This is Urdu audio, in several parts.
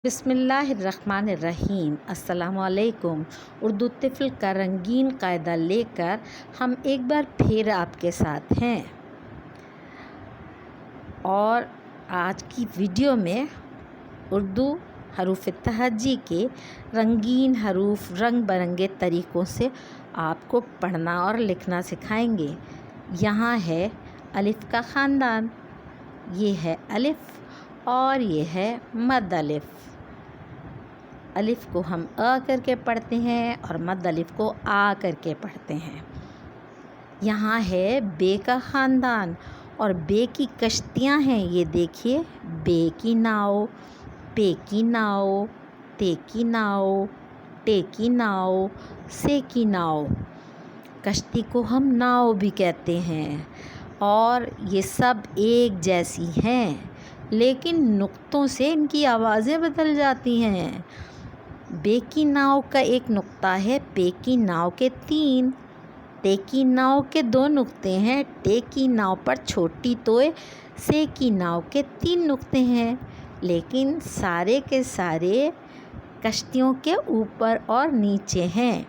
بسم اللہ الرحمن الرحیم۔ السلام علیکم۔ اردو طفل کا رنگین قاعدہ لے کر ہم ایک بار پھر آپ کے ساتھ ہیں، اور آج کی ویڈیو میں اردو حروف تہجی کے رنگین حروف رنگ برنگے طریقوں سے آپ کو پڑھنا اور لکھنا سکھائیں گے۔ یہاں ہے الف کا خاندان، یہ ہے الف اور یہ ہے مد الف۔ الف کو ہم آ کر کے پڑھتے ہیں اور مد الف کو آ کر کے پڑھتے ہیں۔ یہاں ہے بے کا خاندان اور بے کی کشتیاں ہیں، یہ دیکھیے، بے کی ناؤ، پے کی ناؤ، تے کی ناؤ، ٹے کی ناؤ، سے کی ناؤ۔ کشتی کو ہم ناؤ بھی کہتے ہیں، اور یہ سب ایک جیسی ہیں، لیکن نقطوں سے ان کی آوازیں بدل جاتی ہیں۔ بے کی ناؤ کا ایک نقطہ ہے، پے کی ناؤ کے 3، تے کی ناؤ کے 2 نقطے ہیں، ٹے کی ناؤ پر چھوٹی توئے سے کی ناؤ کے 3 نقطے ہیں، لیکن سارے کے سارے کشتیوں کے اوپر اور نیچے ہیں۔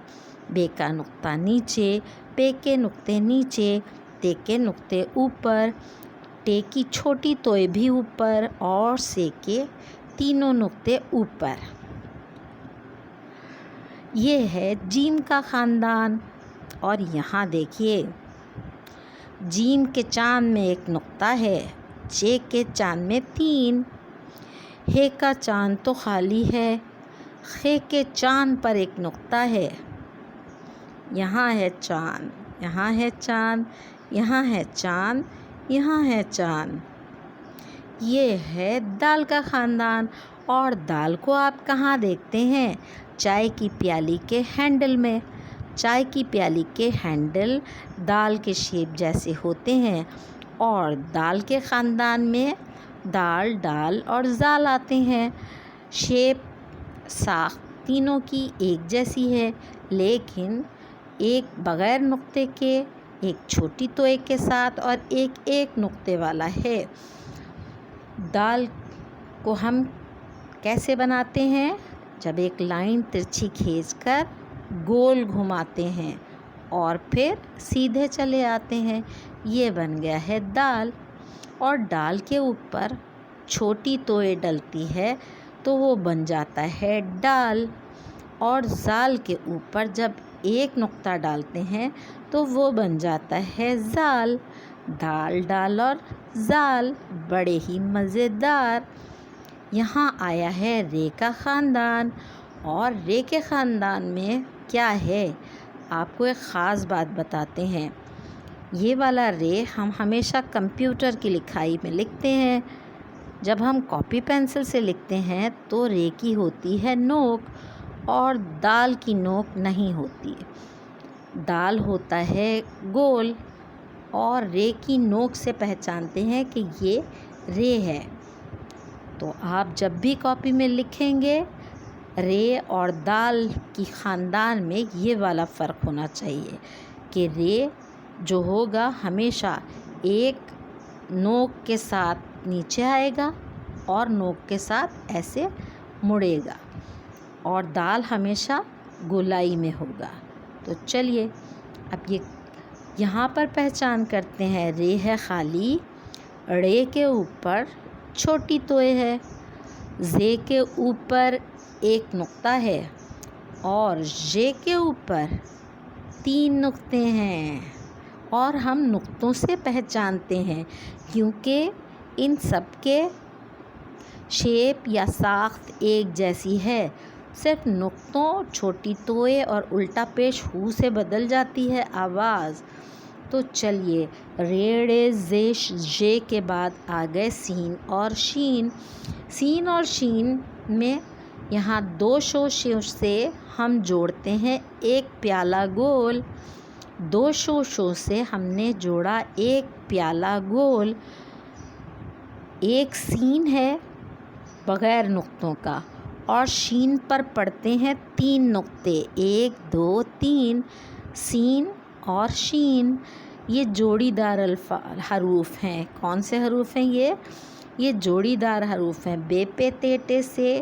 بے کا نقطہ نیچے، پے کے نقطے نیچے، تے کے نقطے اوپر، ٹے کی چھوٹی توئے بھی اوپر اور سے کے تینوں نقطے اوپر۔ یہ ہے جیم کا خاندان، اور یہاں دیکھیے، جیم کے چاند میں ایک نقطہ ہے، چے کے چاند میں 3، ہے کا چاند تو خالی ہے، خے کے چاند پر ایک نقطہ ہے۔ یہاں ہے چاند، یہاں ہے چاند، یہاں ہے چاند، یہاں ہے چاند۔ یہ ہے دال کا خاندان، اور دال کو آپ کہاں دیکھتے ہیں؟ چائے کی پیالی کے ہینڈل میں۔ چائے کی پیالی کے ہینڈل دال کے شیپ جیسے ہوتے ہیں، اور دال کے خاندان میں دال، ڈال اور زال آتے ہیں۔ شیپ، ساخت تینوں کی ایک جیسی ہے، لیکن ایک بغیر نقطے کے، ایک چھوٹی توئے کے ساتھ اور ایک نقطے والا ہے۔ دال کو ہم کیسے بناتے ہیں؟ جب ایک لائن ترچھی کھینچ کر گول گھماتے ہیں اور پھر سیدھے چلے آتے ہیں، یہ بن گیا ہے دال۔ اور ڈال کے اوپر چھوٹی توئے ڈلتی ہے تو وہ بن جاتا ہے ڈال، اور زال کے اوپر جب ایک نقطہ ڈالتے ہیں تو وہ بن جاتا ہے زال۔ دال، ڈال اور زال بڑے ہی مزیدار۔ یہاں آیا ہے رے کا خاندان، اور رے کے خاندان میں کیا ہے؟ آپ کو ایک خاص بات بتاتے ہیں۔ یہ والا رے ہم ہمیشہ کمپیوٹر کی لکھائی میں لکھتے ہیں۔ جب ہم کاپی پینسل سے لکھتے ہیں تو رے کی ہوتی ہے نوک، اور دال کی نوک نہیں ہوتی۔ دال ہوتا ہے گول، اور رے کی نوک سے پہچانتے ہیں کہ یہ رے ہے۔ تو آپ جب بھی کاپی میں لکھیں گے، رے اور دال کی خاندان میں یہ والا فرق ہونا چاہیے کہ رے جو ہوگا ہمیشہ ایک نوک کے ساتھ نیچے آئے گا اور نوک کے ساتھ ایسے مڑے گا، اور دال ہمیشہ گولائی میں ہوگا۔ تو چلیے اب یہاں پر پہچان کرتے ہیں۔ رے ہے خالی، ڑے کے اوپر چھوٹی توئے ہے، زے کے اوپر ایک نقطہ ہے، اور ژے کے اوپر 3 نقطے ہیں، اور ہم نقطوں سے پہچانتے ہیں کیونکہ ان سب کے شیپ یا ساخت ایک جیسی ہے، صرف نقطوں، چھوٹی توئے اور الٹا پیش ہو سے بدل جاتی ہے آواز۔ تو چلیے، رے، ڑے، زے، ژے کے بعد آ گئے سین اور شین۔ سین اور شین میں یہاں 2 شوشوں سے ہم جوڑتے ہیں ایک پیالہ گول۔ 2 شوشوں سے ہم نے جوڑا ایک پیالہ گول۔ ایک سین ہے بغیر نقطوں کا، اور شین پر پڑتے ہیں 3 نقطے، 1 2 3۔ سین اور شین یہ جوڑی دار حروف ہیں۔ کون سے حروف ہیں یہ جوڑی دار حروف ہیں۔ بے، پے، تے، ٹے، سے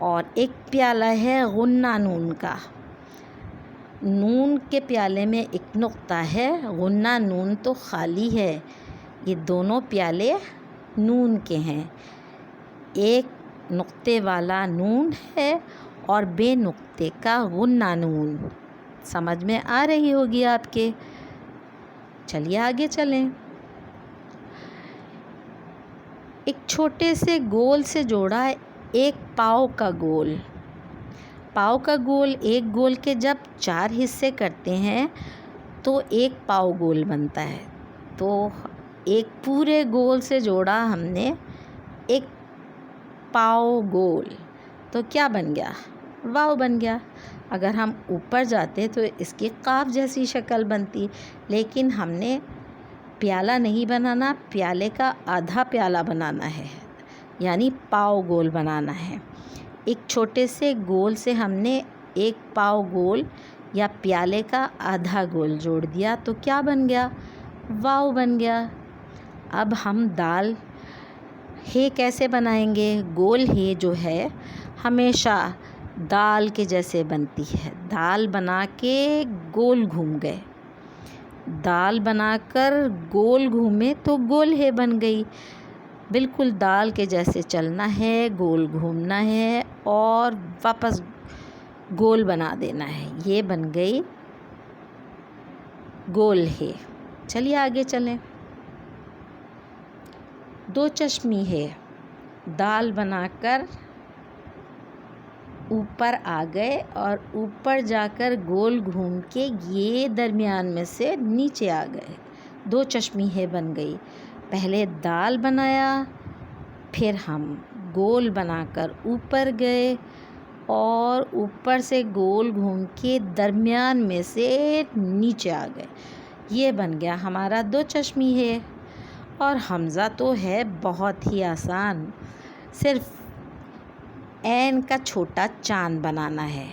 اور ایک پیالہ ہے غنہ نون کا. نون کے پیالے میں ایک نقطہ ہے، غنہ نون تو خالی ہے. یہ دونوں پیالے نون کے ہیں. ایک نقطے والا نون ہے اور بے نقطے کا غنہ نون. سمجھ میں آ رہی ہوگی آپ کے. چلیے آگے چلیں. ایک چھوٹے سے گول سے جوڑا ایک پاؤ کا گول. پاؤ کا گول، ایک گول کے جب 4 حصے کرتے ہیں تو ایک پاؤ گول بنتا ہے. تو ایک پورے گول سے جوڑا ہم نے ایک پاؤ گول، تو کیا بن گیا؟ واو بن گیا. اگر ہم اوپر جاتے تو اس کی قاف جیسی شکل بنتی، لیکن ہم نے پیالہ نہیں بنانا، پیالے کا آدھا پیالہ بنانا ہے، یعنی پاؤ گول بنانا ہے. ایک چھوٹے سے گول سے ہم نے ایک پاؤ گول یا پیالے کا آدھا گول جوڑ دیا تو کیا بن گیا؟ واو بن گیا. اب ہم دال ہے کیسے بنائیں گے؟ گول ہے جو ہے ہمیشہ دال کے جیسے بنتی ہے. دال بنا کے گول گھوم گئے، دال بنا کر گول گھومے تو گول ہے بن گئی. بالکل دال کے جیسے چلنا ہے، گول گھومنا ہے اور واپس گول بنا دینا ہے. یہ بن گئی گول ہے. چلیے آگے چلیں. 2 چشمی ہے. دال بنا کر اوپر آ گئے اور اوپر جا کر گول گھوم کے یہ درمیان میں سے نیچے آ گئے. 2 چشمی ہے بن گئی. پہلے دال بنایا، پھر ہم گول بنا کر اوپر گئے اور اوپر سے گول گھوم کے درمیان میں سے نیچے آ گئے. یہ بن گیا ہمارا 2 چشمی ہے. اور حمزہ تو ہے بہت ہی آسان، صرف عین کا چھوٹا چاند بنانا ہے.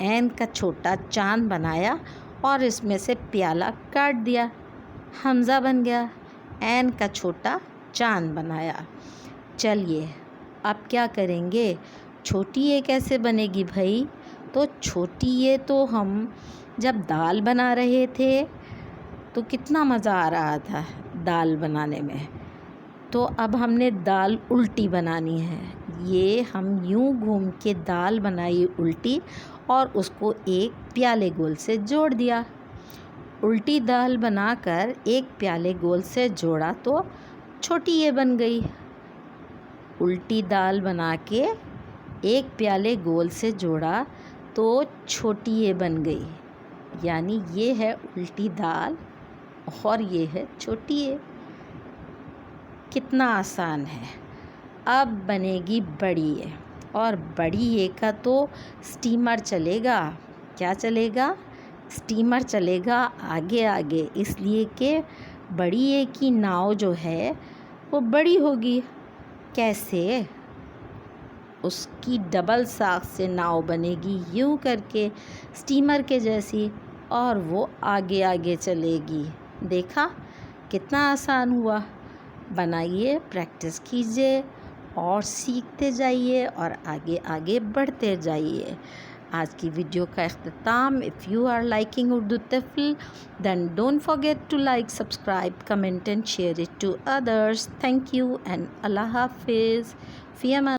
عین کا چھوٹا چاند بنایا اور اس میں سے پیالہ کاٹ دیا، حمزہ بن گیا. عین کا چھوٹا چاند بنایا. چلیے اب کیا کریں گے؟ چھوٹی یہ کیسے بنے گی بھائی؟ تو چھوٹی یہ تو ہم جب دال بنا رہے تھے تو کتنا مزہ آ رہا تھا دال بنانے میں. تو اب ہم نے دال الٹی بنانی ہے. یہ ہم یوں گھوم کے دال بنائی الٹی اور اس کو ایک پیالے گول سے جوڑ دیا. الٹی دال بنا کر ایک پیالے گول سے جوڑا تو چھوٹی یہ بن گئی. الٹی دال بنا کے ایک پیالے گول سے جوڑا تو چھوٹی یہ بن گئی. یعنی یہ ہے الٹی دال اور یہ ہے چھوٹی یہ. کتنا آسان ہے. اب بنے گی بڑی یہ، اور بڑی یہ کا تو سٹیمر چلے گا. کیا چلے گا؟ سٹیمر چلے گا آگے آگے، اس لیے کہ بڑی یہ کی ناؤ جو ہے وہ بڑی ہوگی. کیسے؟ اس کی ڈبل ساخت سے ناؤ بنے گی یوں کر کے سٹیمر کے جیسی، اور وہ آگے آگے چلے گی. دیکھا کتنا آسان ہوا. بنائیے، پریکٹس کیجیے اور سیکھتے جائیے اور آگے آگے بڑھتے جائیے. آج کی ویڈیو کا اختتام. If you are liking Urdu Tifl, then don't forget to like, subscribe, comment and share it to others. Thank you and Allah Hafiz.